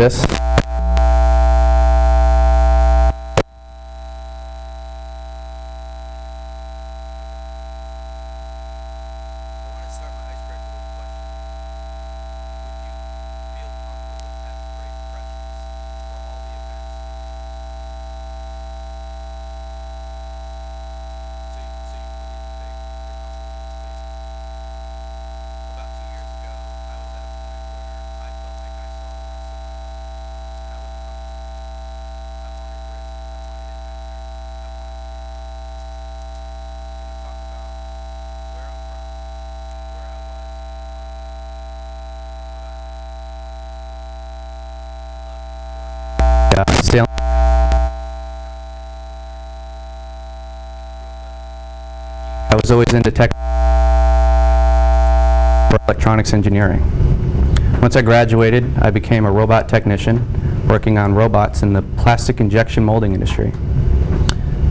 this. I was always into tech for electronics engineering. Once I graduated, I became a robot technician working on robots in the plastic injection molding industry.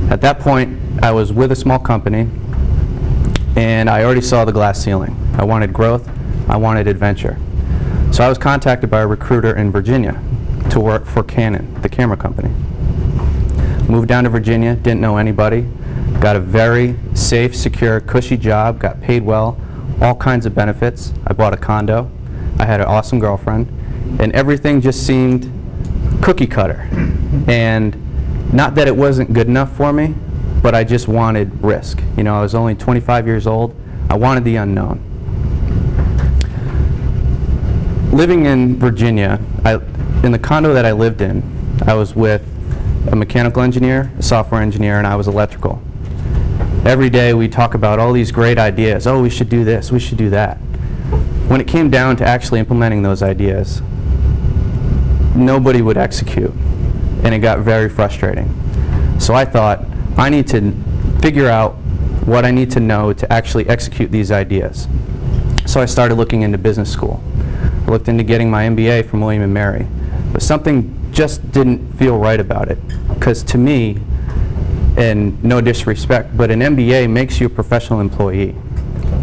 At that point, I was with a small company and I already saw the glass ceiling. I wanted growth, I wanted adventure. So I was contacted by a recruiter in Virginia to work for Canon, the camera company. Moved down to Virginia, didn't know anybody, got a very safe, secure, cushy job, got paid well, all kinds of benefits. I bought a condo, I had an awesome girlfriend, and everything just seemed cookie cutter. And not that it wasn't good enough for me, but I just wanted risk. You know, I was only 25 years old, I wanted the unknown. Living in Virginia, in the condo that I lived in, I was with a mechanical engineer, a software engineer, and I was electrical. Every day we talk about all these great ideas. Oh, we should do this, we should do that. When it came down to actually implementing those ideas, nobody would execute, and it got very frustrating. So I thought, I need to figure out what I need to know to actually execute these ideas. So I started looking into business school. I looked into getting my MBA from William & Mary, but something just didn't feel right about it. Because to me, and no disrespect, but an MBA makes you a professional employee.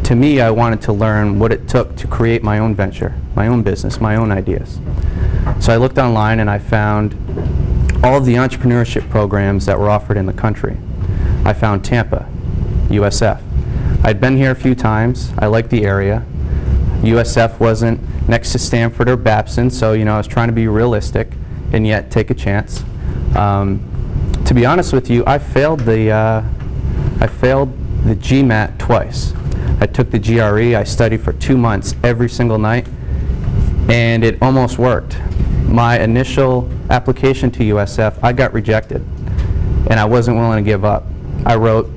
To me, I wanted to learn what it took to create my own venture, my own business, my own ideas. So I looked online and I found all of the entrepreneurship programs that were offered in the country. I found Tampa, USF. I'd been here a few times, I liked the area. USF wasn't next to Stanford or Babson, so you know I was trying to be realistic and yet take a chance. To be honest with you, I failed the GMAT twice. I took the GRE, I studied for 2 months every single night, and it almost worked. My initial application to USF, I got rejected, and I wasn't willing to give up. I wrote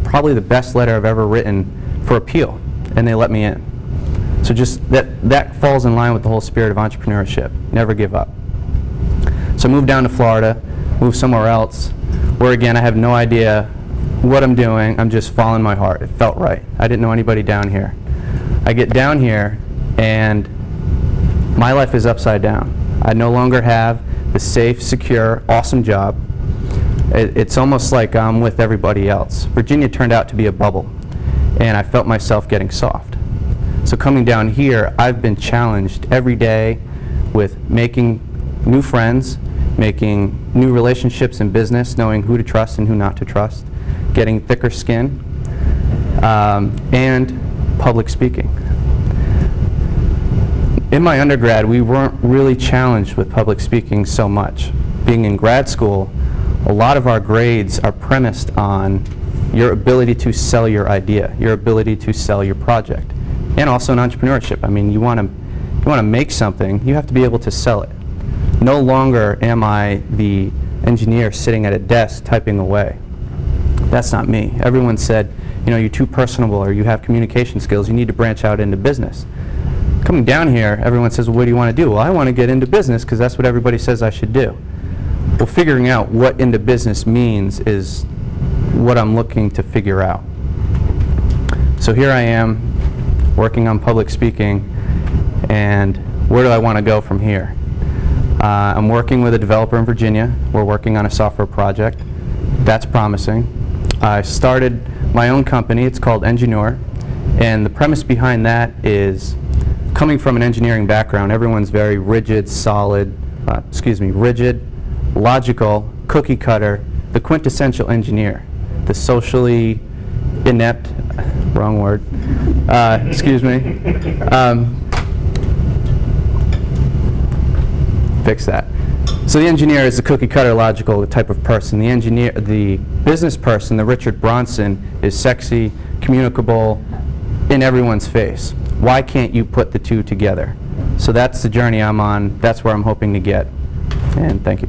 probably the best letter I've ever written for appeal, and they let me in. So just that falls in line with the whole spirit of entrepreneurship. Never give up. So I moved down to Florida, moved somewhere else, where again I have no idea what I'm doing. I'm just following my heart. It felt right. I didn't know anybody down here. I get down here and my life is upside down. I no longer have the safe, secure, awesome job. It's almost like I'm with everybody else. Virginia turned out to be a bubble, and I felt myself getting soft. So coming down here, I've been challenged every day with making new friends, making new relationships in business, knowing who to trust and who not to trust, getting thicker skin, and public speaking. In my undergrad, we weren't really challenged with public speaking so much. Being in grad school, a lot of our grades are premised on your ability to sell your idea, your ability to sell your project, and also in entrepreneurship. I mean, you want to make something, you have to be able to sell it. No longer am I the engineer sitting at a desk typing away. That's not me. Everyone said, you know, you're too personable or you have communication skills, you need to branch out into business. Coming down here, everyone says, well, what do you want to do? Well, I want to get into business because that's what everybody says I should do. Well, figuring out what into business means is what I'm looking to figure out. So here I am working on public speaking, and where do I want to go from here? I'm working with a developer in Virginia. We're working on a software project. That's promising. I started my own company. It's called Engineer, and the premise behind that is coming from an engineering background, everyone's very rigid, solid, rigid, logical, cookie cutter, the quintessential engineer, the socially inept, wrong word, fix that. So the engineer is the cookie cutter, logical type of person. The business person, the Richard Bronson, is sexy, communicable, in everyone's face. Why can't you put the two together? So that's the journey I'm on. That's where I'm hoping to get. And thank you.